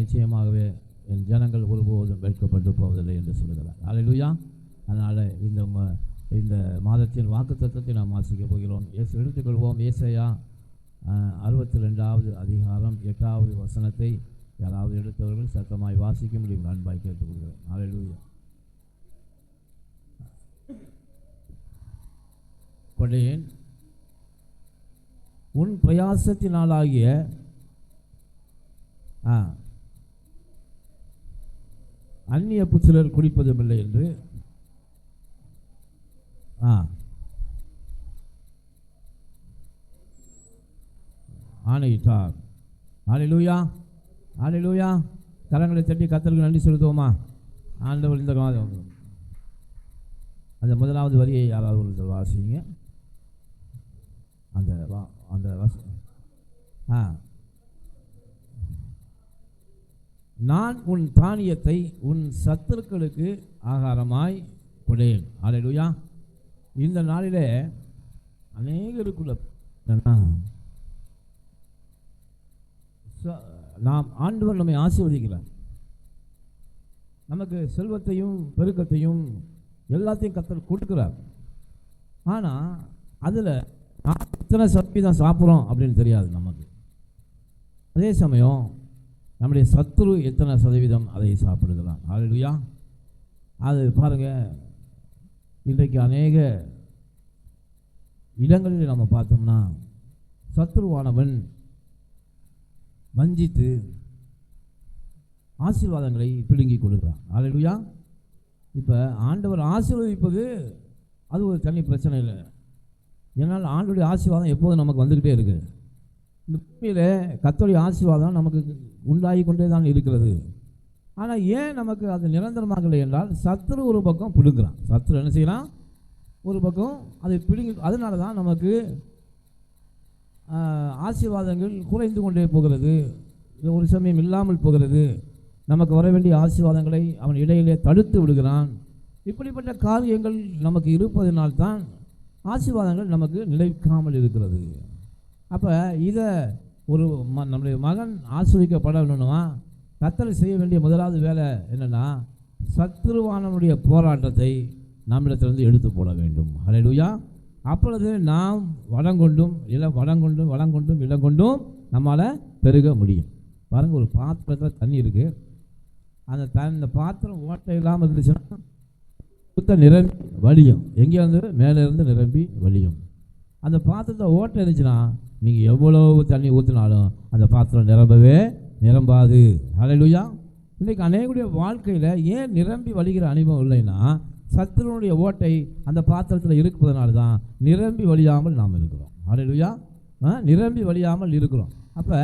நிச்சயமாகவே என் ஜனங்கள் ஒருபோதும் வெட்கப்பட்டு போவதில்லை என்று சொல்லுகிறார். அல்லேலூயா. அதனால் இந்த மாதத்தின் வாக்குத்தத்தத்தை நாம் வாசிக்கப் போகிறோம். எடுத்துக்கொள்வோம். ஏசாயா 62வது அதிகாரம் 8வது வசனத்தை யாராவது எடுத்தவர்கள் சத்தமாய் வாசிக்க முடியும். அன்பாய் கேட்டுக்கொள்கிறேன். அல்லேலூயா. கொண்டேன் உன் பிரயாசத்தினாலாகிய அந்நிய புத்திரர் குடிப்பதுமில்லை என்று ஆணையிட்டார். அல்லேலூயா. அல்லேலூயா. கரங்களை தட்டி கர்த்தருக்கு நன்றி செலுத்துவோமா? ஆண்டவர் இந்த அந்த முதலாவது வரியை யாராவது ஒருத்தர் வாசிங்க. நான் உன் தானியத்தை உன் சத்துருக்களுக்கு ஆகாரமாய் கொடேன். அல்லேலூயா. இந்த நாளிலே அநேகருக்குள்ள நாம் ஆண்டவர் நம்மை ஆசீர்வதிக்கிறார். நமக்கு செல்வத்தையும் பெருக்கத்தையும் எல்லாத்தையும் கர்த்தர் கொடுக்கிறார். ஆனால் அதில் எத்தனை சதவீதம் சாப்பிட்றோம் அப்படின்னு தெரியாது நமக்கு. அதே சமயம் நம்முடைய சத்துரு எத்தனை சதவீதம் அதை சாப்பிடுகிறான். அல்லேலூயா. அது பாருங்கள், இன்றைக்கு அநேக இடங்களில் நம்ம பார்த்தோம்னா சத்துருவானவன் வஞ்சித்து ஆசீர்வாதங்களை பிடுங்கி கொடுக்கிறான். அல்லேலூயா. இப்போ ஆண்டவர் ஆசீர்வதிப்பது அது ஒரு தனி பிரச்சனை இல்லை. ஏன்னால் ஆண்டவருடைய ஆசீர்வாதம் எப்போதும் நமக்கு வந்துக்கிட்டே இருக்குது. இந்த பூமியில் கர்த்தருடைய ஆசீர்வாதம் நமக்கு உண்டாகி கொண்டே தான் இருக்கிறது. ஆனால் ஏன் நமக்கு அது நிரந்தரமாகலை என்றால் சத்துரு ஒரு பக்கம் பிடுங்குறான். சத்துரு என்ன செய்யலாம்? ஒரு பக்கம் அதை பிடுங்கி, அதனால தான் நமக்கு ஆசீர்வாதங்கள் குறைந்து கொண்டே போகிறது, ஒரு சமயம் இல்லாமல் போகிறது. நமக்கு வர வேண்டிய ஆசீர்வாதங்களை அவன் இடையிலே தடுத்து விடுகிறான். இப்படிப்பட்ட காரியங்கள் நமக்கு இருப்பதனால்தான் ஆசீர்வாதங்கள் நமக்கு நிலைக்காமல் இருக்கிறது. அப்போ இதை ஒரு நம்முடைய மகன் ஆசீர்வதிக்கப்பட வேணும்னா கர்த்தர் செய்ய வேண்டிய முதலாவது வேலை என்னென்னா, சத்துருவானவனுடைய போராட்டத்தை நம்மிடத்திலிருந்து எடுத்து போட வேண்டும். அல்லேலூயா. அப்பொழுது நாம் வளங்கொண்டும் இடங்கொண்டும் நம்மளால் பெருக முடியும். பாருங்கள், ஒரு பாத்திரத்தில் தண்ணி இருக்குது. அந்த பாத்திரம் ஓட்டை இல்லாமல் இருந்துச்சுன்னா சுத்த நிரம்பி வலியும். எங்கேருந்து? மேலேருந்து நிரம்பி வலியும். அந்த பாத்திரத்தை ஓட்டை இருந்துச்சுன்னா நீங்கள் எவ்வளவு தண்ணி ஊற்றினாலும் அந்த பாத்திரம் நிரம்பாது. அல்லேலூயா. இன்றைக்கு அநேகருடைய வாழ்க்கையில் ஏன் நிரம்பி வலிக்கிற அனுபவம் இல்லைன்னா, சத்துருனுடைய ஓட்டை அந்த பாத்திரத்தில் இருப்பதனால தான் நிரம்பி வழியாமல் நாம் இருக்கிறோம். அல்லேலூயா. நிரம்பி வழியாமல் இருக்கிறோம். அப்போ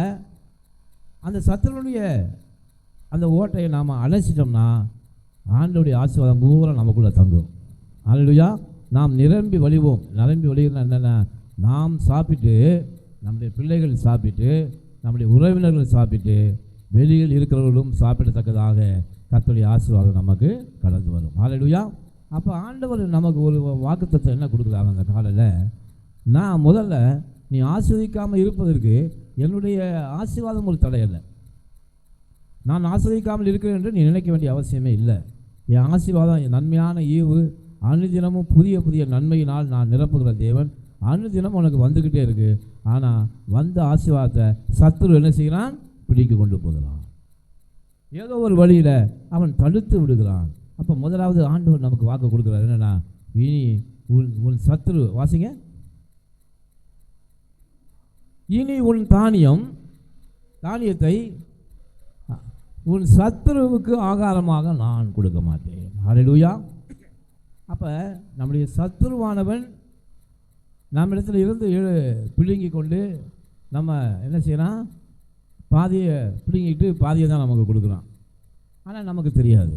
அந்த சத்துருனுடைய அந்த ஓட்டையை நாம் அலசிட்டோம்னா ஆண்டவருடைய ஆசீர்வாதம் பூரா நமக்குள்ளே தங்கும். அல்லேலூயா. நாம் நிரம்பி வழிவோம். நிரம்பி வழிகிறோம் என்னென்ன? நாம் சாப்பிட்டு, நம்முடைய பிள்ளைகள் சாப்பிட்டு, நம்முடைய உறவினர்கள் சாப்பிட்டு, வெளியில் இருக்கிறவர்களும் சாப்பிடத்தக்கதாக கர்த்தருடைய ஆசீர்வாதம் நமக்கு கடந்து வரும். அல்லேலூயா. அப்போ ஆண்டவர் நமக்கு ஒரு வாக்குத்தத்தம் என்ன கொடுக்குறாங்க அந்த காலையில்? நான் முதல்ல நீ ஆசீர்வதிக்காமல் இருப்பதற்கு என்னுடைய ஆசீர்வாதம் ஒரு தடையல்ல. நான் ஆசீர்வதிக்காமல் இருக்கிறேன் என்று நீ நினைக்க வேண்டிய அவசியமே இல்லை. என் ஆசீர்வாதம், என் நன்மையான ஈவு அனுதினமும் புதிய புதிய நன்மையினால் நான் நிரப்புகிற தேவன் அனுதினம் உனக்கு வந்துக்கிட்டே இருக்குது. ஆனால் வந்த ஆசீர்வாதத்தை சத்துரு என்ன செய்கிறான்? பிடிக்க கொண்டு போகிறான். ஏதோ ஒரு வழியில் அவன் தடுத்து விடுகிறான். அப்போ முதலாவது ஆண்டவர் நமக்கு வாக்கு கொடுக்குறார் என்னென்னா, இனி உன் சத்துரு, வாசிங்க, இனி உன் தானியத்தை உன் சத்துருவுக்கு ஆகாரமாக நான் கொடுக்க மாட்டேன். அல்லேலூயா. அப்போ நம்முடைய சத்துருவானவன் நம்மிடத்தில் இருந்து பிடுங்கி கொண்டு நம்ம என்ன செய்யலாம்? பாதியை பிடுங்கிட்டு பாதியை தான் நமக்கு கொடுக்குறான். ஆனால் நமக்கு தெரியாது.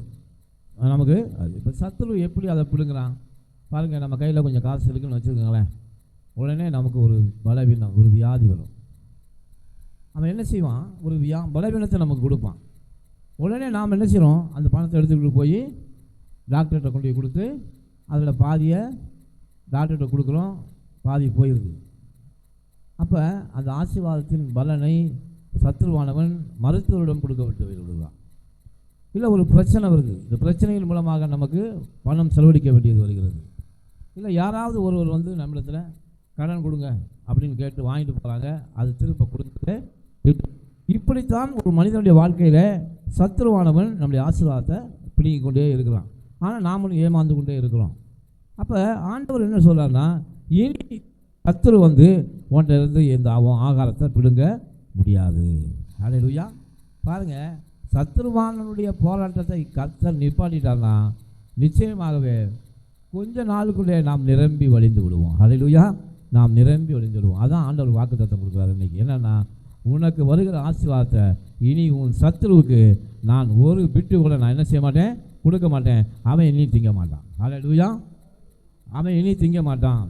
நமக்கு அது இப்போ சத்துரு எப்படி அதை பிடுங்குறான் பாருங்கள். நம்ம கையில் கொஞ்சம் காசு இருக்குன்னு வச்சுருக்கோங்களேன், உடனே நமக்கு ஒரு பலவீனம், ஒரு வியாதி வரும். அவன் என்ன செய்வான்? ஒரு பலவீனத்தை நமக்கு கொடுப்பான். உடனே நாம் என்ன செய்கிறோம்? அந்த பணத்தை எடுத்துக்கிட்டு போய் டாக்டர்கிட்ட கொண்டு போய் கொடுத்து அதில் பாதியை டாக்டர்கிட்ட கொடுக்குறோம், பாதி போயிடுது. அப்போ அந்த ஆசீர்வாதத்தின் பலனை சத்துருவானவன் மருத்துவரிடம் கொடுக்கப்பட்டு விடுவான். இல்லை ஒரு பிரச்சனை வருது, இந்த பிரச்சனையின் மூலமாக நமக்கு பணம் செலவழிக்க வேண்டியது வருகிறது. இல்லை யாராவது ஒருவர் வந்து நம்மிடத்தில் கடன் கொடுங்க அப்படின்னு கேட்டு வாங்கிட்டு போகிறாங்க, அது திரும்ப கொடுத்துட்டு இப்படித்தான் ஒரு மனிதனுடைய வாழ்க்கையில் சத்துருவானவன் நம்முடைய ஆசீர்வாதத்தை பிடிங்கி கொண்டே இருக்கிறான். ஆனால் நாமளும் ஏமாந்து கொண்டே இருக்கிறோம். அப்போ ஆண்டவர் என்ன சொல்கிறாருன்னா, இனி சத்துரு வந்து உன்கிட்ட இருந்து இந்த ஆகாரத்தை பிடுங்க முடியாது. ஹல்லேலூயா. பாருங்கள், சத்துருவானனுடைய போராட்டத்தை கர்த்தர் நிப்பாட்டிட்டார்னா நிச்சயமாகவே கொஞ்ச நாளுக்குள்ளே நாம் நிரம்பி வழிந்து விடுவோம். ஹல்லேலூயா. நாம் நிரம்பி வழிந்து விடுவோம். அதான் ஆண்டவர் வாக்குத்தத்தம் கொடுக்குறாரு இன்றைக்கி. என்னென்னா, உனக்கு வருகிற ஆசீர்வாதத்தை இனி உன் சத்துருவுக்கு நான் ஒரு பிட்டு கூட நான் என்ன செய்ய மாட்டேன், கொடுக்க மாட்டேன். அவன் இனி திங்க மாட்டான். ஹல்லேலூயா. அவன் இனி திங்க மாட்டான்.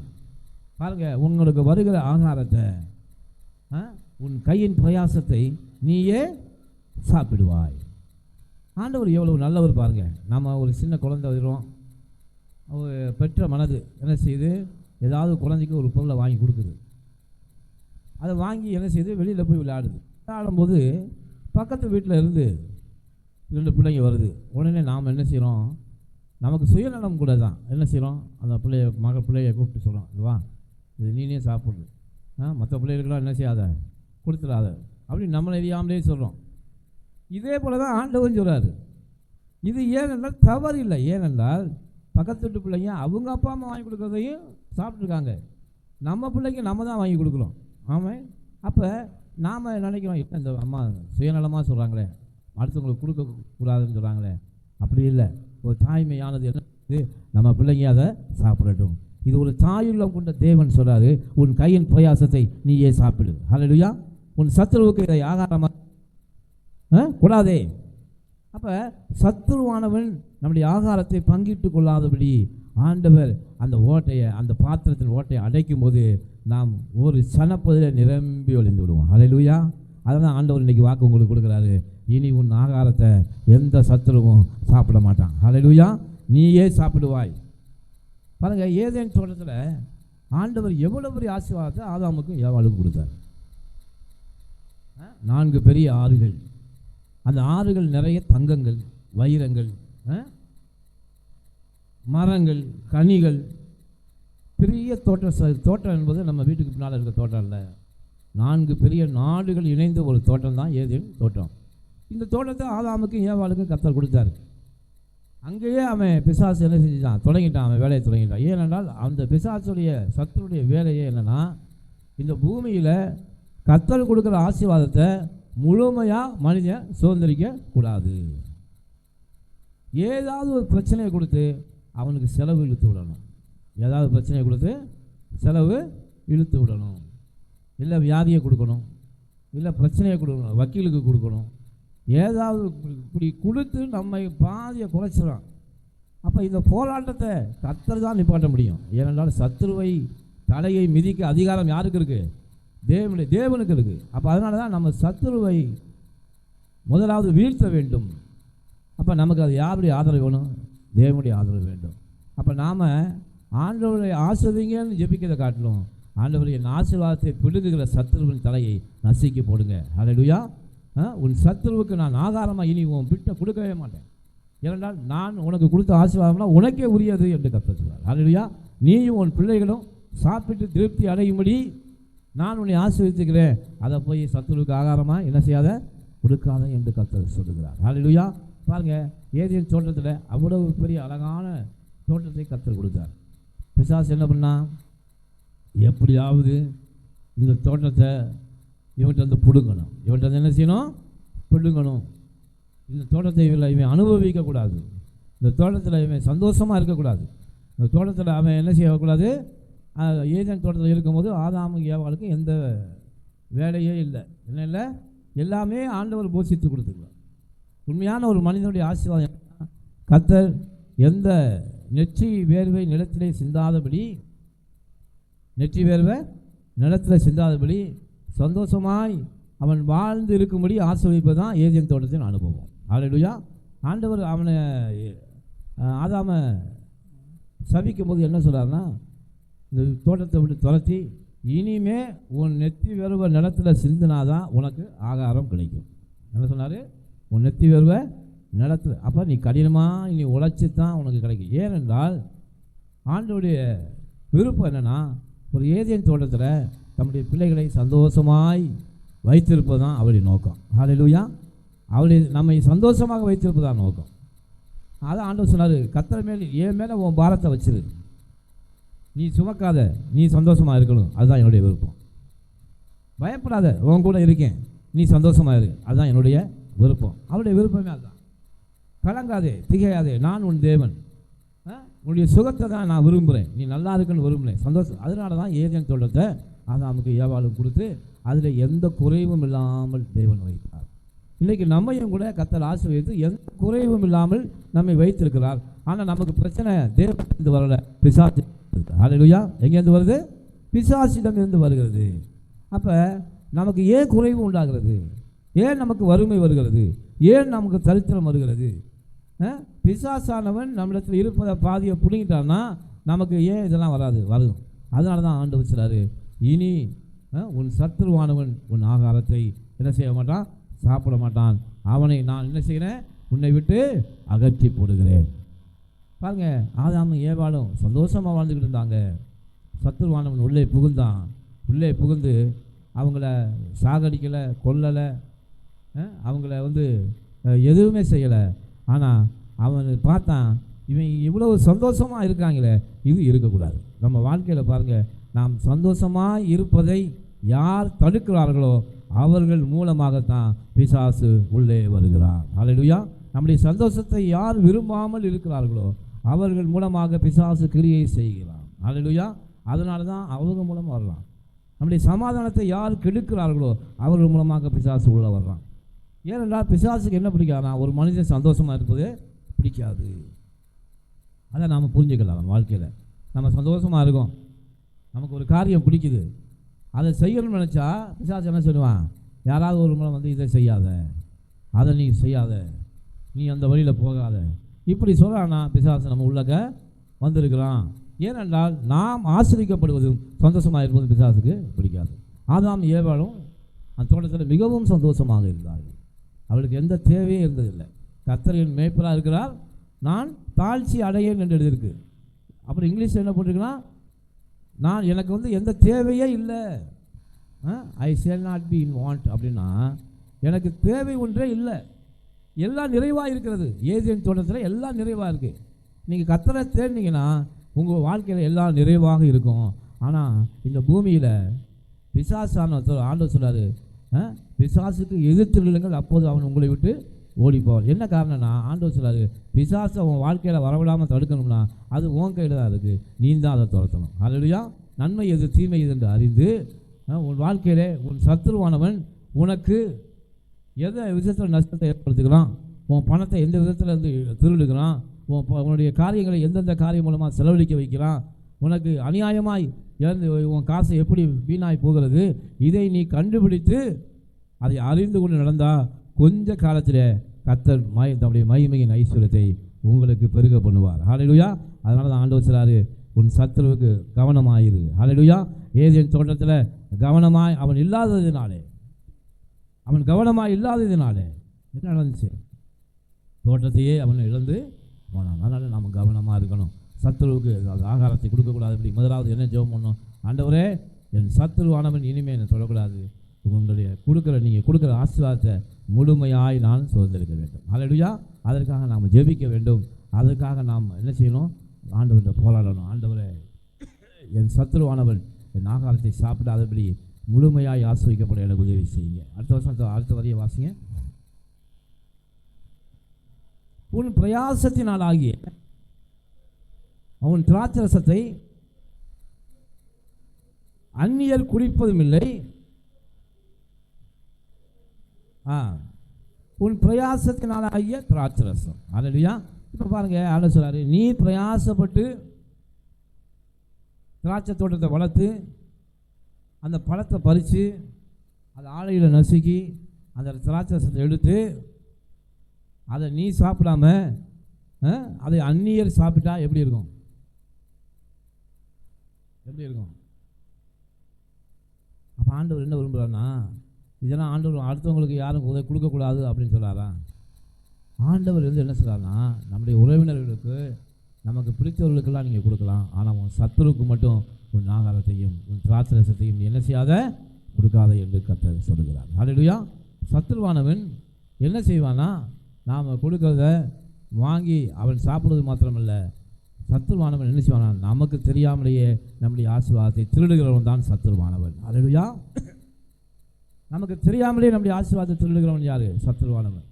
பாருங்கள், உங்களுக்கு வருகிற ஆகாரத்தை உன் கையின் பிரயாசத்தை நீயே சாப்பிடுவாய். ஆண்டவர் எவ்வளவு நல்லவர் பாருங்கள். நம்ம ஒரு சின்ன குழந்தை வருவோம், பெற்ற மனது என்ன செய்யுது, ஏதாவது குழந்தைக்கு ஒரு பொருளை வாங்கி கொடுக்குது. அதை வாங்கி என்ன செய்யுது, வெளியில் போய் விளையாடுது. விளையாடும்போது பக்கத்து வீட்டில் இருந்து 2 பிள்ளைங்க வருது. உடனே நாம் என்ன செய்கிறோம், நமக்கு சுயநலம் கூட தான் என்ன செய்கிறோம், அந்த பிள்ளையை கூப்பிட்டு சொல்கிறோம், வா இது நீனே சாப்பிட்ரு, மற்ற பிள்ளைகளுக்கெல்லாம் என்ன செய்யாத, கொடுத்துடாத அப்படின்னு நம்மளை அறியாமலே சொல்கிறோம். இதே போல் தான் ஆண்டவன் சொல்கிறாரு. இது ஏனென்றால் தவறு இல்லை. ஏனென்றால் பக்கத்து வீட்டு பிள்ளைங்க அவங்க அப்பா அம்மா வாங்கி கொடுக்குறதையும் சாப்பிட்ருக்காங்க, நம்ம பிள்ளைங்க நம்ம தான் வாங்கி கொடுக்குறோம். ஆமாம். அப்போ நாம் நினைக்கிறோம், இந்த அம்மா சுயநலமாக சொல்கிறாங்களே, அடுத்தவங்களுக்கு கொடுக்கக்கூடாதுன்னு சொல்கிறாங்களே. அப்படி இல்லை. ஒரு தாய்மையானது என்ன, நம்ம பிள்ளைங்க அதை சாப்பிடட்டும். இது ஒரு தாயுள்ளம் கொண்ட தேவன் சொல்கிறாரு, உன் கையின் பிரயாசத்தை நீயே சாப்பிடு. ஹல்லேலூயா. உன் சத்துருவுக்கு இதை ஆகாரமாக கூடாதே. அப்போ சத்துருவானவன் நம்முடைய ஆகாரத்தை பங்கிட்டு கொள்ளாதபடி ஆண்டவர் அந்த ஓட்டையை, அந்த பாத்திரத்தின் ஓட்டையை அடைக்கும் போது நாம் ஒரு சனப்பதில் நிரம்பி ஒளிந்து விடுவோம். ஹல்லேலூயா. அதனால் ஆண்டவர் இன்றைக்கி வாக்கு உங்களுக்கு கொடுக்குறாரு, இனி உன் ஆகாரத்தை எந்த சத்துருவும் சாப்பிட மாட்டான். ஹல்லேலூயா. நீயே சாப்பிடுவாய். பாருங்கள், ஏதேன் தோட்டத்தில் ஆண்டவர் எவ்வளோ பெரிய ஆசீர்வாதத்தை ஆதாமுக்கும் ஏவாளுக்கும் கொடுத்தார். 4 பெரிய ஆறுகள், அந்த ஆறுகள் நிறைய தங்கங்கள், வைரங்கள், மரங்கள், கனிகள், பெரிய தோட்டம் என்பது நம்ம வீட்டுக்கு பின்னால் இருக்க தோட்டம் இல்லை. 4 பெரிய நாடுகள் இணைந்த ஒரு தோட்டம் தான் ஏதேன் தோட்டம். இந்த தோட்டத்தை ஆதாமுக்கும் ஏவாளுக்கும் கர்த்தர் கொடுத்தாரு. அங்கேயே அவன் பிசாசு என்ன செஞ்சுட்டான், தொடங்கிட்டான், அவன் வேலையை தொடங்கிட்டான். ஏனென்றால் அந்த பிசாசுடைய சத்துருடைய வேலையே என்னென்னா, இந்த பூமியில் கர்த்தர் கொடுக்குற ஆசீர்வாதத்தை முழுமையாக மனிதன் சுதந்திரிக்க கூடாது. ஏதாவது ஒரு பிரச்சனையை கொடுத்து அவனுக்கு செலவு இழுத்து விடணும். ஏதாவது பிரச்சனையை கொடுத்து செலவு இழுத்து விடணும். இல்லை வியாதியை கொடுக்கணும், இல்லை பிரச்சனையை கொடுக்கணும், வக்கீலுக்கு கொடுக்கணும். ஏதாவது இப்படி கொடுத்து நம்மை பாதியை குறைச்சிடலாம். அப்போ இந்த போராட்டத்தை கர்த்தர் தான் நிப்பாட்ட முடியும். ஏனென்றால் சத்துருவை தலையை மிதிக்க அதிகாரம் யாருக்கு இருக்குது? தேவனுக்கு இருக்குது. அப்போ அதனால தான் நம்ம சத்துருவை முதலாவது வீழ்த்த வேண்டும். அப்போ நமக்கு அது யாருடைய ஆதரவு வேணும்? தேவனுடைய ஆதரவு வேண்டும். அப்போ நாம் ஆண்டவரை ஆசிர்வதிங்கன்னு ஜெபிக்கிறதை காட்டிலும் ஆண்டவரை என் ஆசீர்வாதத்தை பிடுங்குகிற சத்துருவின் தலையை நசுக்கி போடுங்க. ஹல்லேலூயா. உன் சத்துருவுக்கு நான் ஆகாரமாக இனி உன் பிட்டை கொடுக்கவே மாட்டேன். ஏனென்றால் நான் உனக்கு கொடுத்த ஆசீர்வாதம்னா உனக்கே உரியது என்று கர்த்தர் சொல்றார். ஹல்லேலூயா. நீயும் உன் பிள்ளைகளும் சாப்பிட்டு திருப்தி அடையும்படி நான் உன்னை ஆசீர்வதிக்கிறேன். அதை போய் சத்துருவுக்கு ஆகாரமாக என்ன செய்யாத, கொடுக்காத என்று கர்த்தர் சொல்லுகிறார். ஹல்லேலூயா. பாருங்கள், ஏதேன் தோட்டத்தில் அவ்வளவு பெரிய அழகான தோட்டத்தை கர்த்தர் கொடுத்தார். பிசாசு என்ன பண்ணா, எப்படியாவது இந்த தோட்டத்தை இவன்கிட்ட வந்து பிடுங்கணும், இவன்கிட்ட வந்து என்ன செய்யணும், பிடுங்கணும். இந்த தோட்டத்தை இவன் அனுபவிக்கக்கூடாது, இந்த தோட்டத்தில் இவன் சந்தோஷமாக இருக்கக்கூடாது, இந்த தோட்டத்தில் அவன் என்ன செய்யக்கூடாது. ஏதேன் தோட்டத்தில் இருக்கும்போது ஆதாமும் ஏவாளுக்கும் எந்த வேலையே இல்லை, என்ன இல்லை, எல்லாமே ஆண்டவர் போஷித்து கொடுத்துருவார். உண்மையான ஒரு மனிதனுடைய ஆசீர்வாதம் கர்த்தர் எந்த நெற்றி வேர்வை நிலத்திலே சிந்தாதபடி, நெற்றி வேர்வை நிலத்தில் சிந்தாதபடி சந்தோஷமாய் அவன் வாழ்ந்து இருக்கும்படி ஆசீர்வதிப்பது தான் ஏதேன் தோட்டத்தின் அனுபவம். ஹல்லேலூயா. ஆண்டவர் அவனை ஆதாமை சபிக்கும் போது என்ன சொல்கிறாருன்னா, இந்த தோட்டத்தை விட்டு துரத்தி இனிமே உன் நெத்தி வெறுவ நிலத்தில் சிந்தினாதான் உனக்கு ஆகாரம் கிடைக்கும். என்ன சொன்னார்? உன் நெத்தி வெறுவ நிலத்தில். அப்போ நீ கடினமாக நீ உழைச்சி தான் உனக்கு கிடைக்கும். ஏனென்றால் ஆண்டவருடைய விருப்பம் என்னென்னா, ஒரு ஏதேன் தோட்டத்தில் தம்முடைய பிள்ளைகளை சந்தோஷமாய் வைத்திருப்பது தான் அவருடைய நோக்கம். ஹல்லேலூயா. அவருடைய நம்மை சந்தோஷமாக வைத்திருப்பதான் நோக்கம். அதான் ஆண்டவர் சொன்னார், கர்த்தர் மேல் என் மேலே உன் பாரத்தை வச்சிரு, நீ சுமக்காத, நீ சந்தோஷமாக இருக்கணும், அதுதான் என்னுடைய விருப்பம். பயப்படாத, உன் கூட இருக்கேன், நீ சந்தோஷமாக இரு, அதுதான் என்னுடைய விருப்பம். அவருடைய விருப்பமே அதுதான். கலங்காதே, திகையாதே, நான் உன் தேவன், உன்னுடைய சுகத்தை தான் நான் விரும்புகிறேன், நீ நல்லா இருக்குன்னு விரும்புகிறேன், சந்தோஷம். அதனால தான் ஏதேன் தோட்டத்தை ஆதாமுக்கு ஏவாளும் கொடுத்து அதில் எந்த குறைவும் இல்லாமல் தேவன் வைத்தார். இன்றைக்கி நம்மையும் கூட கர்த்தர் ஆசீர்வதித்து எந்த குறைவும் இல்லாமல் நம்மை வைத்திருக்கிறார். ஆனால் நமக்கு பிரச்சனை தேவனிடமிருந்து வரல, பிசாசு. ஹல்லேலூயா. எங்கேருந்து வருது? பிசாசிடமிருந்து வருகிறது. அப்போ நமக்கு ஏன் குறைவு உண்டாகிறது? ஏன் நமக்கு வறுமை வருகிறது? ஏன் நமக்கு தரித்திரம் வருகிறது? பிசாசானவன் நம்மிடத்தில் இருப்பதை பாதியை பிடிங்கிட்டான்னா நமக்கு ஏன் இதெல்லாம் வரும். அதனால தான் ஆண்டவர் சொல்றாரு, இனி உன் சத்துருவானவன் உன் ஆகாரத்தை என்ன செய்ய மாட்டான், சாப்பிட மாட்டான். அவனை நான் என்ன செய்கிறேன், உன்னை விட்டு அகற்றி போடுகிறேன். பாருங்க, ஆதாமும் ஏவாளும் சந்தோஷமாக வாழ்ந்துக்கிட்டு இருந்தாங்க. சத்துருவானவன் உள்ளே புகுந்தான். உள்ளே புகுந்து அவங்கள சாகடிக்கலை, கொல்லலை, அவங்கள எதுவுமே செய்யலை. ஆனால் அவன் பார்த்தான், இவன் இவ்வளவு சந்தோஷமாக இருக்காங்களே, இது இருக்கக்கூடாது. நம்ம வாழ்க்கையில் பாருங்கள், நாம் சந்தோஷமாக இருப்பதை யார் தடுக்கிறார்களோ அவர்கள் மூலமாகத்தான் பிசாசு உள்ளே வருகிறார். ஹல்லேலூயா. நம்முடைய சந்தோஷத்தை யார் விரும்பாமல் இருக்கிறார்களோ அவர்கள் மூலமாக பிசாசு கிரியை செய்கிறார். ஹல்லேலூயா. அதனால தான் அவங்க மூலமாக வரலாம். நம்முடைய சமாதானத்தை யார் கெடுக்கிறார்களோ அவர்கள் மூலமாக பிசாசு உள்ளே வர்றான். ஏனென்றால் பிசாசுக்கு என்ன பிடிக்காதுன்னா, ஒரு மனிதன் சந்தோஷமாக இருப்பது பிடிக்காது. அதை நாம் புரிஞ்சுக்கலாம். வாழ்க்கையில் நம்ம சந்தோஷமாக இருக்கோம், நமக்கு ஒரு காரியம் பிடிக்குது, அதை செய்யணும்னு நினச்சா பிசாசு என்ன சொல்லுவான், யாராவது ஒரு மூலம் இதை செய்யாத, அதை நீ செய்யாத, நீ அந்த வழியில் போகாத, இப்படி சொல்கிறான்னா பிசாசு நம்ம உள்ளக்க வந்திருக்கிறான். ஏனென்றால் நாம் ஆசிரிக்கப்படுவதும் சந்தோஷமாக இருப்பதும் பிசாசுக்கு பிடிக்காது. ஆதாம் ஏவாளும் அந்த தோட்டத்தில் மிகவும் சந்தோஷமாக இருந்தார்கள். அவளுக்கு எந்த தேவையும் இருந்ததில்லை. கர்த்தரின் மேய்ப்பராக இருக்கிறார், நான் தாழ்ச்சி அடையேன் என்று எழுதியிருக்கு. அப்புறம் இங்கிலீஷில் என்ன போட்டிருக்குன்னா, நான் எனக்கு எந்த தேவையே இல்லை, I shall not be in want. அப்படின்னா எனக்கு தேவை ஒன்றே இல்லை, எல்லாம் நிறைவாக இருக்கிறது. ஏதேன் தோட்டத்தில் எல்லாம் நிறைவாக இருக்குது. நீங்கள் கர்த்தரை தேடினீங்கன்னா உங்கள் வாழ்க்கையில் எல்லாம் நிறைவாக இருக்கும். ஆனால் இந்த பூமியில் பிசாசான ஆண்டவர் சொல்கிறாரு, பிசாசுக்கு எதிர்த்து நில்லுங்கள், அப்போது அவன் உங்களை விட்டு ஓடிப்போவான். என்ன காரணம்னா, ஆண்டவர் சொல்கிறாரு, பிசாசை உன் வாழ்க்கையில் வரவிடாமல் தடுக்கணும்னா அது உன் கையில் தான் இருக்குது, நீ தான் அதை துரத்தணும். ஹல்லேலூயா. நன்மை எது தீமை எது என்று அறிந்து உன் வாழ்க்கையிலே உன் சத்துருவானவன் உனக்கு எந்த விதத்தில் நஷ்டத்தை ஏற்படுத்துகிறான், உன் பணத்தை எந்த விதத்தில் திருடுகிறான், உன்னுடைய காரியங்களை எந்தெந்த காரியம் மூலமாக செலவழிக்க வைக்கிறான், உனக்கு அநியாயமாய் உன் காசை எப்படி வீணாய் போகிறது, இதை நீ கண்டுபிடித்து அதை அறிந்து கொண்டு நடந்தால் கொஞ்ச காலத்தில் கர்த்தர் தம்முடைய மகிமையின் ஐஸ்வர்யத்தை உங்களுக்கு பெருக பண்ணுவார். ஹல்லேலூயா. அதனால தான் ஆண்டவர் சொல்றாரு, உன் சத்துருவுக்கு கவனமாயிரு. ஹல்லேலூயா. ஏதேன் தோட்டத்தில் கவனமாய் அவன் இல்லாததினாலே என்ன நடந்துச்சு, தோட்டத்தையே அவன் இழந்து போனான். அதனால் நாம் கவனமாக இருக்கணும். சத்துருவுக்கு ஆகாரத்தை கொடுக்கக்கூடாது. இப்படி முதலாவது என்ன ஜெபம் பண்ணணும், ஆண்டவரே என் சத்துருவானவன் இனிமேல் என்னை சொல்லக்கூடாது, நீங்கள் கொடுக்குற ஆசீர்வாதத்தை முழுமையாய் நான் சுதந்திரிக்க வேண்டும். ஹல்லேலூயா. அதற்காக நாம் ஜெபிக்க வேண்டும். அதற்காக நாம் என்ன செய்யணும், ஆண்டவர்கிட்ட போராடணும். ஆண்டவரே என் சத்துருவானவன் என் ஆகாரத்தை சாப்பிடாதபடி முழுமையாய் ஆசிர்வதிக்கப்பட எனக்கு உதவி செய்யுங்க. அடுத்த வரியை வாசிங்க. உன் பிரயாசத்தினால் ஆகிய அவன் திராட்சரசத்தை அந்நியர் குடிப்பதும் இல்லை, உன் பிரயாசத்தினால் ஆகிய திராட்சரசம். ஹல்லேலூயா. இப்போ பாருங்க, ஆண்டவர் சொல்றாரு, நீ பிரயாசப்பட்டு திராட்சை தோட்டத்தை வளர்த்து அந்த பழத்தை பறித்து அதை ஆலையில் நசுக்கி அந்த திராட்சரசத்தை எடுத்து அதை நீ சாப்பிடாம அதை அந்நியர் சாப்பிட்டா எப்படி இருக்கும்? அப்போ ஆண்டவர் என்ன விரும்புகிறாருன்னா, இதெல்லாம் ஆண்டவர் அடுத்தவங்களுக்கு யாரும் உதவி கொடுக்கக்கூடாது அப்படின்னு சொல்கிறாரா? ஆண்டவர் என்ன சொல்கிறாருன்னா, நம்முடைய உறவினர்களுக்கு நமக்கு பிடித்தவர்களுக்கெல்லாம் நீங்கள் கொடுக்கலாம், ஆனால் உன் சத்துருக்கு மட்டும் உன் ஆகாரத்தையும் உன் திராட்சரசத்தையும் நீ என்ன செய்யாத கொடுக்காத என்று கர்த்தர் சொல்லுகிறார். அல்லேலூயா. சத்துருவானவன் என்ன செய்வானா, நாம் கொடுக்கறத வாங்கி அவன் சாப்பிடுவது மாத்திரமல்ல, சத்துருவானவன் என்ன செய்வானா, நமக்கு தெரியாமலேயே நம்முடைய ஆசீர்வாதத்தை திருடுகிறவன் தான் சத்துருவானவன். அல்லேலூயா. நமக்கு தெரியாமலே நம்முடைய ஆசீர்வாதத்தை திருடுகிறவன் யார்? சத்துருவானவன்.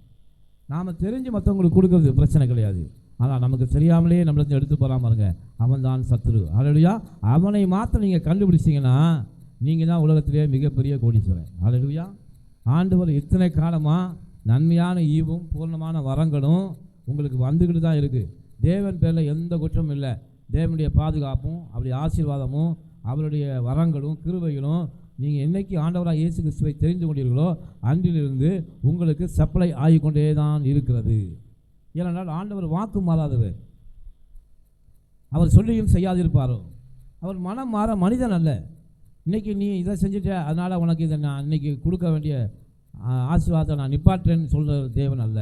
நாம் தெரிஞ்சு மற்றவங்களுக்கு கொடுக்கறது பிரச்சனை கிடையாது, ஆனால் நமக்கு தெரியாமலே நம்மளை எடுத்து போகிறாம பாருங்க, அவன் தான் சத்துரு. அல்லேலூயா. அவனை மாத்திரம் நீங்கள் கண்டுபிடிச்சிங்கன்னா நீங்கள் தான் உலகத்திலே மிகப்பெரிய கோடீஸ்வரன். அல்லேலூயா. ஆண்டவர் இத்தனை காலமாக நன்மையான ஈவும் பூர்ணமான வரங்களும் உங்களுக்கு வந்துக்கிட்டு தான் இருக்குது. தேவன் பேரில் எந்த குற்றமும் இல்லை. தேவனுடைய பாதுகாப்பும் அவருடைய ஆசீர்வாதமும் அவருடைய வரங்களும் கிருபைகளும் நீங்கள் என்னைக்கு ஆண்டவராக இயேசு கிறிஸ்துவை தெரிந்து கொண்டீர்களோ அன்றிலிருந்து உங்களுக்கு சப்ளை ஆகிக்கொண்டே தான் இருக்கிறது. ஏனென்றால் ஆண்டவர் வாக்கு மாறாதவர். அவர் சொல்லியும் செய்யாதிருப்பாரோ. அவர் மனம் மாற மனிதன் அல்ல. இன்றைக்கி நீ இதை செஞ்சுட்ட அதனால் உனக்கு இதை நான் இன்றைக்கி கொடுக்க வேண்டிய ஆசீர்வாதத்தை நான் நிப்பாட்டுறேன்னு சொல்கிற தேவன் அல்ல.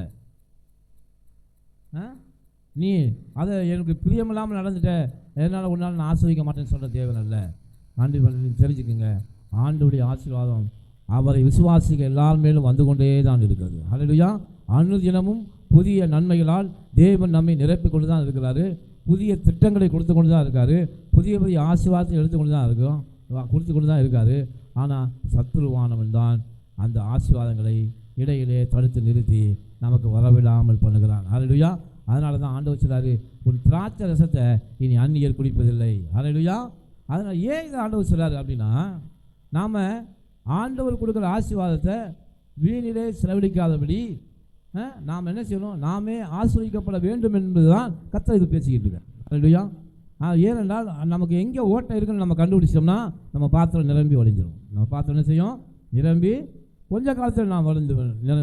நீ அதை எனக்கு பிரியமில்லாமல் நடந்துட்ட எதனால் உன்னால் நான் ஆசீர்வதிக்க மாட்டேன்னு சொல்கிற தேவன் அல்ல. ஆண்டு தெரிஞ்சுக்குங்க, ஆண்டவருடைய ஆசீர்வாதம் அவரை விசுவாசிக்க எல்லார் மேலும் வந்து கொண்டே தான் இருக்கிறது. அல்லேலூயா. அனுதினமும் புதிய நன்மைகளால் தேவன் நம்மை நிரப்பி கொண்டு தான் இருக்கிறாரு. புதிய திட்டங்களை கொடுத்து கொண்டு தான் இருக்காரு. புதிய புதிய ஆசீர்வாதத்தை எடுத்து கொண்டு தான் இருக்கோம், கொடுத்து கொண்டு தான் இருக்காரு. ஆனால் சத்துருவானவன் தான் அந்த ஆசீர்வாதங்களை இடையிலே தடுத்து நிறுத்தி நமக்கு வரவிடாமல் பண்ணுகிறான். அல்லேலூயா. அதனால தான் ஆண்டவர் சொல்றாரு, உன் திராட்சை ரசத்தை இனி அந்நியர் குடிப்பதில்லை. அல்லேலூயா. அதனால் ஏன் இதை ஆண்டவர் சொல்றாரு அப்படின்னா, நாம் ஆண்டவர் கொடுக்குற ஆசீர்வாதத்தை வீணிலே செலவழிக்காதபடி நாம் என்ன செய்யணும், நாமே ஆசீர்வதிக்கப்பட வேண்டும் என்பதுதான் கர்த்தர் இது பேசிக்கிட்டு இருக்கார். அல்லேலூயா. ஏனென்றால் நமக்கு எங்கே ஓட்டை இருக்குன்னு நம்ம கண்டுபிடிச்சோம்னா நம்ம பாத்திரம் நிரம்பி வழிஞ்சிடும். நம்ம பாத்திரம் என்ன செய்யும், நிரம்பி கொஞ்ச காலத்தில் நாம்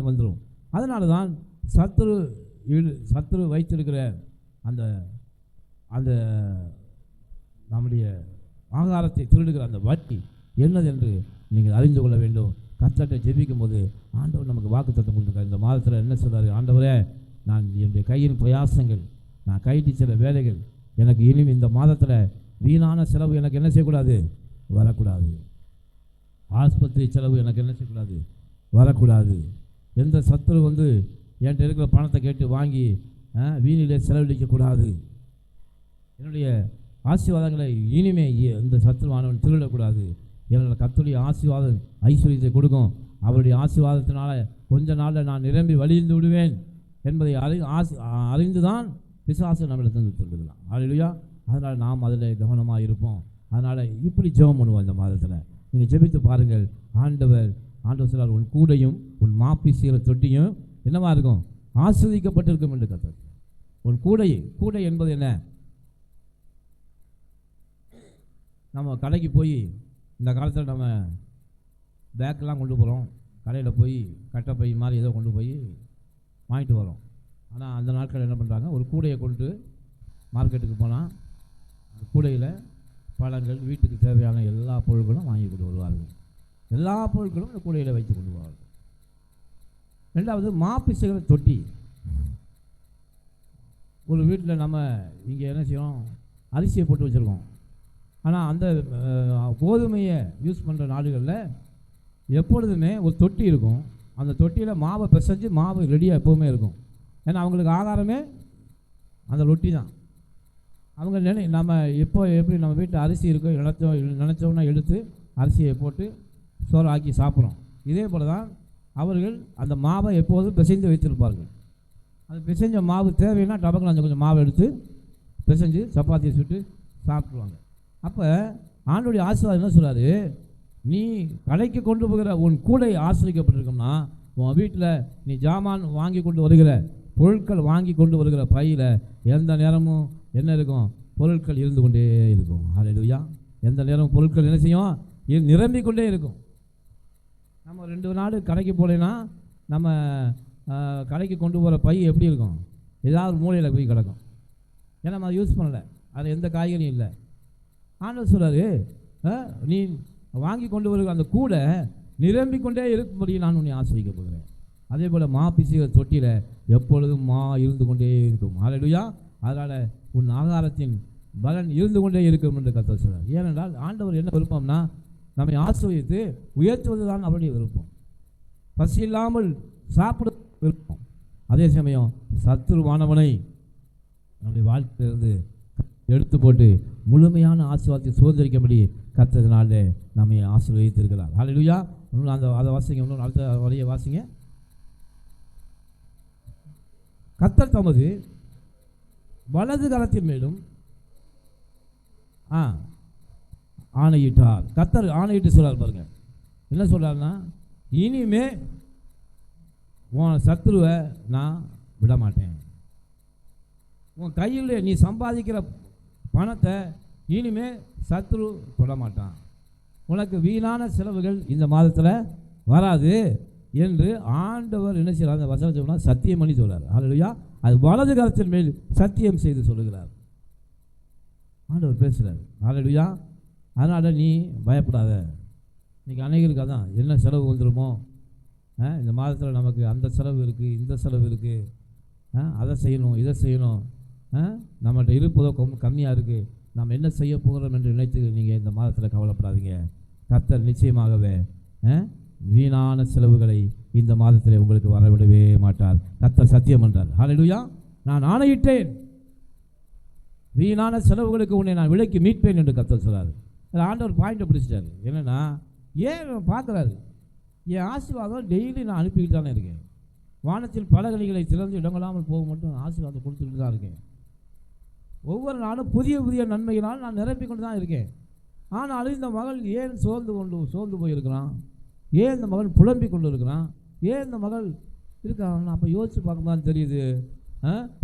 வந்துடும். அதனால தான் சத்துரு வைத்திருக்கிற அந்த அந்த நம்முடைய ஆகாரத்தை திருடுகிற அந்த வட்டி என்னது என்று நீங்கள் அறிந்து கொள்ள வேண்டும். கர்த்தரை ஜெபிக்கும் போது ஆண்டவர் நமக்கு வாக்குத்தத்தம் கொடுத்துருக்காரு. இந்த மாதத்தில் என்ன சொல்கிறாரு, ஆண்டவரே நான் என்னுடைய கையின் பிரயாசங்கள், நான் கைட்டி சில வேலைகள் எனக்கு இனிமே இந்த மாதத்தில் வீணான செலவு எனக்கு என்ன செய்யக்கூடாது, வரக்கூடாது. ஆஸ்பத்திரி செலவு எனக்கு என்ன செய்யக்கூடாது, வரக்கூடாது. எந்த சத்துரு என்கிட்ட இருக்கிற பணத்தை கேட்டு வாங்கி வீணிலே செலவழிக்கக்கூடாது. என்னுடைய ஆசீர்வாதங்களை இனிமே இந்த சத்துருவானவன் திருடக்கூடாது. என்னோட கர்த்தருடைய ஆசீர்வாதம் ஐஸ்வர்யத்தை கொடுக்கும். அவருடைய ஆசீர்வாதத்தினால கொஞ்ச நாளில் நான் நிரம்பி வழிந்து விடுவேன் என்பதை அறிந்துதான் பிசாசு நம்மளிடத்தில் திருடுகிறான். அல்லேலூயா. அதனால் நாம் அதில் கவனமாக இருப்போம். அதனால் இப்படி ஜெபம் பண்ணுவோம். இந்த மாதத்தில் நீங்கள் ஜெபித்து பாருங்கள். ஆண்டவர் சொல்றார், உன் கூடையும் உன் மாப்பி சீர தொட்டியும் என்னவா இருக்கும், ஆசீர்வதிக்கப்பட்டிருக்கும் என்று கர்த்தர். உன் கூடை என்பது என்ன, நம்ம கடைக்கு போய் இந்த காலத்தில் நம்ம பேக்கெலாம் கொண்டு போகிறோம், கடையில் போய் கட்டைப்பை மாதிரி ஏதோ கொண்டு போய் வாங்கிட்டு வரோம். ஆனால் அந்த நாட்கள் என்ன பண்ணுறாங்க, ஒரு கூடையை கொண்டு மார்க்கெட்டுக்கு போனால் அந்த கூடையில் பழங்கள், வீட்டுக்கு தேவையான எல்லா பொருட்களும் வாங்கி கொண்டு வருவார்கள். எல்லா பொருட்களும் இந்த கூடையில் வைத்து கொண்டு வருவார்கள். ரெண்டாவது மாப்பிசைகிற தொட்டி. ஒரு வீட்டில் நம்ம இங்கே என்ன செய்யணும், அரிசியை போட்டு வச்சுருக்கோம். ஆனால் அந்த கோதுமையை யூஸ் பண்ணுற நாடுகளில் எப்பொழுதுமே ஒரு தொட்டி இருக்கும். அந்த தொட்டியில் மாவை பிசைஞ்சு மாவு ரெடியாக எப்போவுமே இருக்கும். ஏன்னா அவங்களுக்கு ஆகாரமே அந்த ரொட்டி தான். அவங்க நம்ம எப்போ எப்படி நம்ம வீட்டில் அரிசி இருக்கோ நினச்சோன்னா எடுத்து அரிசியை போட்டு சோறு ஆக்கி சாப்பிட்றோம். இதே போல் தான் அவர்கள் அந்த மாவை எப்போதும் பிசைந்து வைத்திருப்பார்கள். அது பிசைஞ்ச மாவு தேவைன்னா டபக்கில் கொஞ்சம் மாவை எடுத்து பிசைஞ்சு சப்பாத்தியை சுட்டு சாப்பிடுவாங்க. அப்போ ஆண்டவருடைய ஆசீர்வாதம் என்ன சொல்கிறாரு, நீ கடைக்கு கொண்டு போகிற உன் கூடை ஆசிரியப்பட்டிருக்கோம்னா உன் வீட்டில் நீ ஜாமான் வாங்கி கொண்டு வருகிற பொருட்கள் வாங்கி கொண்டு வருகிற பையில் எந்த நேரமும் என்ன இருக்கும், பொருட்கள் இருந்து கொண்டே இருக்கும். அல்லேலூயா. எந்த நேரமும் பொருட்கள் என்ன செய்யும், நிரம்பிக் கொண்டே இருக்கும். நம்ம 2 நாள் கடைக்கு போகலைன்னா நம்ம கடைக்கு கொண்டு போகிற பை எப்படி இருக்கும், ஏதாவது மூலையில் போய் கிடக்கும். ஏன்னா நம்ம யூஸ் பண்ணலை, அது எந்த காய்கறியும் இல்லை. ஆண்டவர் சொல்கிறாரு, நீ வாங்கி கொண்டு வருகிற அந்த கூடை நிரம்பிக்கொண்டே இருக்கும்படி நான் உன்னை ஆசிரிக்க போகிறேன். அதே போல் மா பிசுகிற தொட்டியில் எப்பொழுதும் மா இருந்து கொண்டே இருக்கும். ஹல்லேலூயா. அதனால் உன் ஆகாரத்தின் பலன் இருந்து கொண்டே இருக்கும் என்று கர்த்தர் சொல்றார். ஏனென்றால் ஆண்டவர் என்ன விருப்பம்னா நம்மை ஆசீர்வதித்து உயர்த்துவது தான் அவருடைய விருப்பம். பசி இல்லாமல் சாப்பிட விருப்பம். அதே சமயம் சத்துருவானவனை நம்முடைய வாழ்க்கையிலிருந்து எடுத்து போட்டு முழுமையான ஆசீர்வாதத்தை சுதந்திரிக்கும்படி கர்த்தரினாலே நம்மை ஆசீர்வதித்திருக்கிறார். ஹல்லேலூயா. அந்த அதை வாசிங்க, இன்னொன்று அடுத்த வழியை வாசிங்க. கர்த்தர் தமது வலது கரத்தின் மேலும் ஆணையிட்டார். கர்த்தர் ஆணையிட்டு சொல்றார் பாருங்க. என்ன சொல்றாருன்னா, இனிமே உன் சத்துருவை நான் விட மாட்டேன். உன் கையில் நீ சம்பாதிக்கிற பணத்தை இனிமே சத்துரு தொட மாட்டான். உனக்கு வீணான செலவுகள் இந்த மாதத்தில் வராது என்று ஆண்டவர் என்ன செய்யறார்? அந்த வசனம் சொன்னால் சத்தியம் பண்ணி சொல்றார். ஹல்லேலூயா. அது வலது கரத்தின் மேல் சத்தியம் செய்து சொல்லுகிறார். ஆண்டவர் பேசுகிறார். ஹல்லேலூயா. அதனால் நீ பயப்படாத. இன்றைக்கி அநேகருக்கு அதான் என்ன செலவு வந்துடுமோ, இந்த மாதத்தில் நமக்கு அந்த செலவு இருக்குது, இந்த செலவு இருக்குது, அதை செய்யணும், இதை செய்யணும், நம்மகிட்ட இருப்பதோ கம்மியாக இருக்குது, நாம் என்ன செய்ய போகிறோம் என்று நினைத்து நீங்கள் இந்த மாதத்தில் கவலைப்படாதீங்க. கர்த்தர் நிச்சயமாகவே வீணான செலவுகளை இந்த மாதத்தில் உங்களுக்கு வரவிடவே மாட்டார். கர்த்தர் சத்தியம் என்றார். ஹல்லேலூயா. நான் ஆணையிட்டேன், வீணான செலவுகளுக்கு உன்னை நான் விலைக்கு மீட்பேன் என்று கர்த்தர் சொல்றாரு. ஆண்டவர் பாயிண்ட்டை பிடிச்சிட்டாரு. என்னென்னா, ஏன் பார்க்குறாரு, என் ஆசீர்வாதம் டெய்லி நான் அனுப்பிக்கிட்டு தானே இருக்கேன். வானத்தில் பல கனிகளை திறந்து இடங்களாமல் போக மட்டும் ஆசீர்வாதம் கொடுத்துக்கிட்டு தான் இருக்கேன். ஒவ்வொரு நாளும் புதிய புதிய நன்மையினால் நான் நிரப்பி கொண்டு தான் இருக்கேன். ஆனாலும் இந்த மகள் ஏன் சோர்ந்து போயிருக்கிறான், ஏன் இந்த மகன் புலம்பி கொண்டு இருக்கிறான், ஏன் இந்த மகள் இருக்கான்? அப்போ யோசித்து பார்க்கும்போது தெரியுது,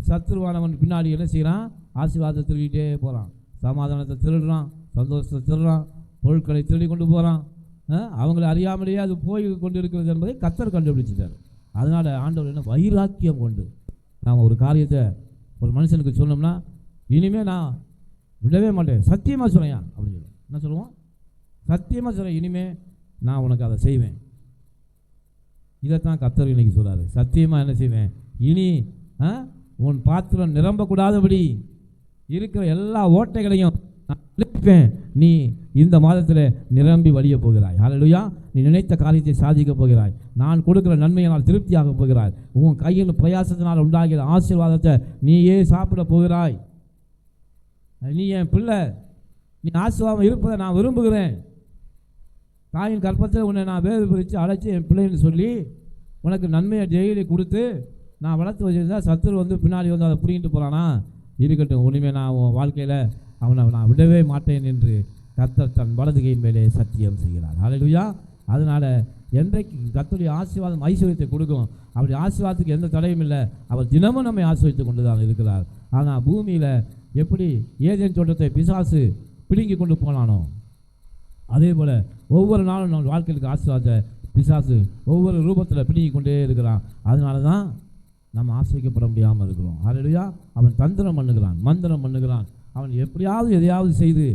சத்துருவானவன் பின்னாடி என்ன செய்கிறான்? ஆசீர்வாதத்தை திருடிகிட்டே போகிறான், சமாதானத்தை திருடுறான், சந்தோஷத்தை திருடுறான், பொருட்களை திருடி கொண்டு போகிறான். அவங்களை அறியாமலேயே அது போய் கொண்டு இருக்கிறது என்பதை கர்த்தர் கண்டுபிடிச்சிட்டார். அதனால் ஆண்டவர் என்ன வைராக்கியம் கொண்டு நாம் ஒரு காரியத்தை ஒரு மனுஷனுக்கு சொன்னோம்னா, இனிமேல் நான் விடவே மாட்டேன், சத்தியமாக சொல்லையா அப்படின்னு சொல்லி என்ன சொல்லுவோம்? சத்தியமாக சொல்ல, இனிமேல் நான் உனக்கு அதை செய்வேன். இதைத்தான் கர்த்தர் இன்னைக்கு சொல்கிறாரு. சத்தியமாக என்ன செய்வேன்? இனி உன் பாத்திரம் நிரம்பக்கூடாதபடி இருக்கிற எல்லா ஓட்டைகளையும் நான் அழிப்பேன். நீ இந்த மாதத்தில் நிரம்பி வழிய போகிறாய். ஹல்லேலூயா. நீ நினைத்த காரியத்தை சாதிக்க போகிறாய். நான் கொடுக்குற நன்மையினால் திருப்தியாக போகிறாய். உன் கையில் பிரயாசத்தினால் உண்டாகிற ஆசீர்வாதத்தை நீயே சாப்பிட போகிறாய். நீ என் பிள்ளை, நீ ஆசீர்வாதம் இருப்பதை நான் விரும்புகிறேன். தாயின் கற்பத்தில் உன்னை நான் வேறு பிரித்து அழைச்சி என் பிள்ளைன்னு சொல்லி உனக்கு நன்மையை டெய்லி கொடுத்து நான் வளர்த்து வச்சுருந்தா சத்துரு வந்து பின்னாடி வந்து அதை பிடிங்கிட்டு போகிறானா? இருக்கட்டும், உனிமே நான் உன் வாழ்க்கையில் அவனை நான் விடவே மாட்டேன் என்று கர்த்தர் தன் வலதுகையின் மேலே சத்தியம் செய்கிறார். ஹல்லேலூயா. அதனால் என்றைக்கு கர்த்தருடைய ஆசீர்வாதம் ஐஸ்வர்யத்தை கொடுக்கும், அவருடைய ஆசீர்வாதத்துக்கு எந்த தடையும் இல்லை. அவர் தினமும் நம்மை ஆசீர்வதித்து கொண்டு தான் இருக்கிறார். ஆனால் பூமியில் எப்படி ஏதேன் தோட்டத்தை பிசாசு பிடுங்கி கொண்டு போனானோ, அதே போல் ஒவ்வொரு நாளும் நம்ம வாழ்க்கைக்கு ஆசீர்வாதத்தை பிசாசு ஒவ்வொரு ரூபத்தில் பிடுங்கி கொண்டே இருக்கிறான். அதனால தான் நம்ம ஆசிரிக்கப்பட முடியாமல் இருக்கிறோம். ஹல்லேலூயா. அவன் தந்திரம் பண்ணுகிறான், மந்திரம் பண்ணுகிறான், அவன் எப்படியாவது எதையாவது செய்து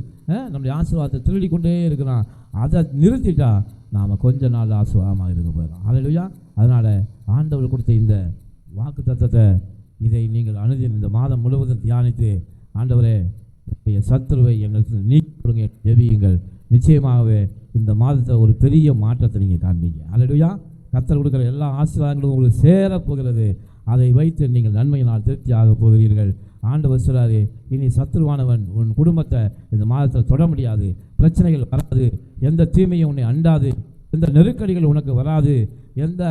நம்முடைய ஆசீர்வாதத்தை திருடி கொண்டே இருக்கிறான். அதை நிறுத்திட்டா நாம் கொஞ்ச நாள் ஆசீர்வாதமாக இருக்க போயிடலாம். ஹல்லேலூயா. அதனால் ஆண்டவர் கொடுத்த இந்த வாக்கு தத்தத்தை இதை நீங்கள் இந்த மாதம் முழுவதும் தியானித்து, ஆண்டவரே சத்துருவை எங்களுக்கு நீக்கி ஜெபியுங்கள். நிச்சயமாகவே இந்த மாதத்தில் ஒரு பெரிய மாற்றத்தை நீங்கள் காண்பீங்க. ஹல்லேலூயா. கர்த்தர் கொடுக்குற எல்லா ஆசீர்வாதங்களும் உங்களுக்கு சேரப்போகிறது. அதை வைத்து நீங்கள் நன்மையினால் திருப்தியாக போகிறீர்கள். ஆண்டவர் சொல்றாரு, இனி சத்துருவானவன் உன் குடும்பத்தை இந்த மாதத்தில் தொட முடியாது. பிரச்சனைகள் வராது, எந்த தீமையும் உன்னை அண்டாது, எந்த நெருக்கடிகள் உனக்கு வராது, எந்த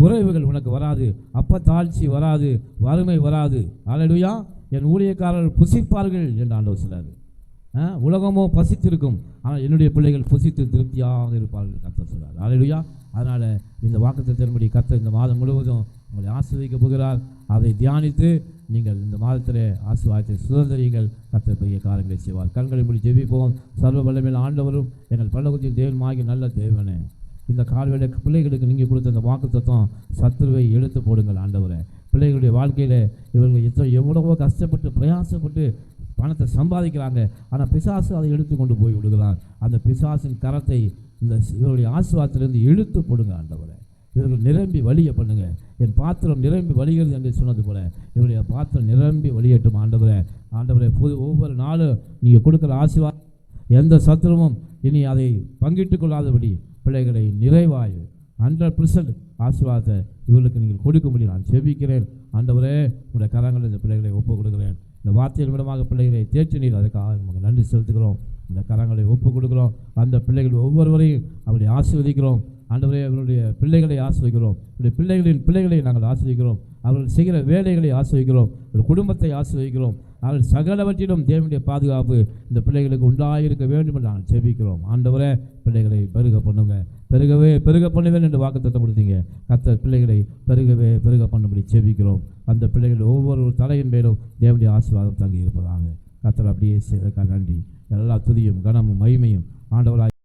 குறைவுகள் உனக்கு வராது, தாழ்ச்சி வராது, வறுமை வராது. ஹல்லேலூயா. என் ஊழியக்காரர்கள் புசிப்பார்கள் என்று ஆண்டவர் சொல்றாரு. உலகமோ பசித்திருக்கும், ஆனால் என்னுடைய பிள்ளைகள் புசித்து திருப்தியாக இருப்பார்கள் கர்த்தர் சொல்றார். ஹல்லேலூயா. அதனால் இந்த வாக்குத்தத்தத்தின்படி கர்த்தர் இந்த மாதம் முழுவதும் உங்களை ஆசீர்வதிக்க போகிறார். அதை தியானித்து நீங்கள் இந்த மாதத்திலே ஆசீர்வாதத்தை சுதந்திரியுங்கள். கர்த்தர் பெரிய காரியங்களை செய்வார். கண்களை மூடி ஜெபிப்போம். சர்வ வல்லமையுள்ள ஆண்டவரும் எங்கள் பரலோகத்தின் தேவனுமாகிய நல்ல தேவனே, இந்த கால்வேளை பிள்ளைகளுக்கு நீங்கள் கொடுத்த இந்த வாக்குத்தத்தம் சத்துருவை எடுத்து போடுங்கள். ஆண்டவரே, பிள்ளைகளுடைய வாழ்க்கையில் இவர்கள் எவ்வளவோ கஷ்டப்பட்டு பிரயாசப்பட்டு பணத்தை சம்பாதிக்கிறாங்க. ஆனால் பிசாசு அதை எடுத்து கொண்டு போய் விடுகிறான். அந்த பிசாசின் கரத்தை இந்த இவருடைய ஆசீர்வாதத்திலிருந்து இழுத்து போடுங்க ஆண்டவரே. இவர்கள் நிரம்பி வழிய பண்ணுங்க. என் பாத்திரம் நிரம்பி வழிகிறது என்று சொன்னது போல இவருடைய பாத்திரம் நிரம்பி வழியட்டும் ஆண்டவரே. ஆண்டவரே, ஒவ்வொரு நாளும் நீங்கள் கொடுக்குற ஆசீர்வாதம் எந்த சத்துருவும் இனி அதை பங்கிட்டு கொள்ளாதபடி பிள்ளைகளை நிறைவாய் 100% ஆசீர்வாதத்தை இவர்களுக்கு நீங்கள் கொடுக்கும்படி நான் செபிக்கிறேன் ஆண்டவரே. உங்களுடைய கரங்கள் இந்த பிள்ளைகளை ஒப்புக் கொடுக்கிறேன். இந்த வார்த்தையின் மூலமாக பிள்ளைகளை தேர்ச்சி நீர் அதுக்காக நமக்கு நன்றி செலுத்துகிறோம். இந்த கரங்களை ஒப்புக் கொடுக்கிறோம். அந்த பிள்ளைகள் ஒவ்வொருவரையும் அப்படி ஆசீர்வதிக்கிறோம் ஆண்டவரே. அவர்களுடைய பிள்ளைகளை ஆசீர்வதிக்கிறோம். அவருடைய பிள்ளைகளின் பிள்ளைகளை நாங்கள் ஆசீர்வதிக்கிறோம். அவர்கள் செய்கிற வேலைகளை ஆசீர்வதிக்கிறோம். ஒரு குடும்பத்தை ஆசீர்வதிக்கிறோம். அவர்கள் சகலவற்றிலும் தேவனுடைய பாதுகாப்பு இந்த பிள்ளைகளுக்கு உண்டாயிருக்க வேண்டும் என்று நாங்கள் செபிக்கிறோம் ஆண்டவரே. பிள்ளைகளை பெருக பண்ணுங்க, பெருக பண்ணுவேன் என்று வாக்குத்தத்தம் கொடுத்தீங்க. கர்த்தர் பிள்ளைகளை பெருக பண்ணும்படி செபிக்கிறோம். அந்த பிள்ளைகள் ஒவ்வொரு தலையின் மேலும் தேவனுடைய ஆசீர்வாதம் தங்கி இருப்பதாக. கர்த்தர் அப்படியே செய்ததற்காக நன்றி. எல்லா துதியும் கனமும் மகிமையும் ஆண்டவராய்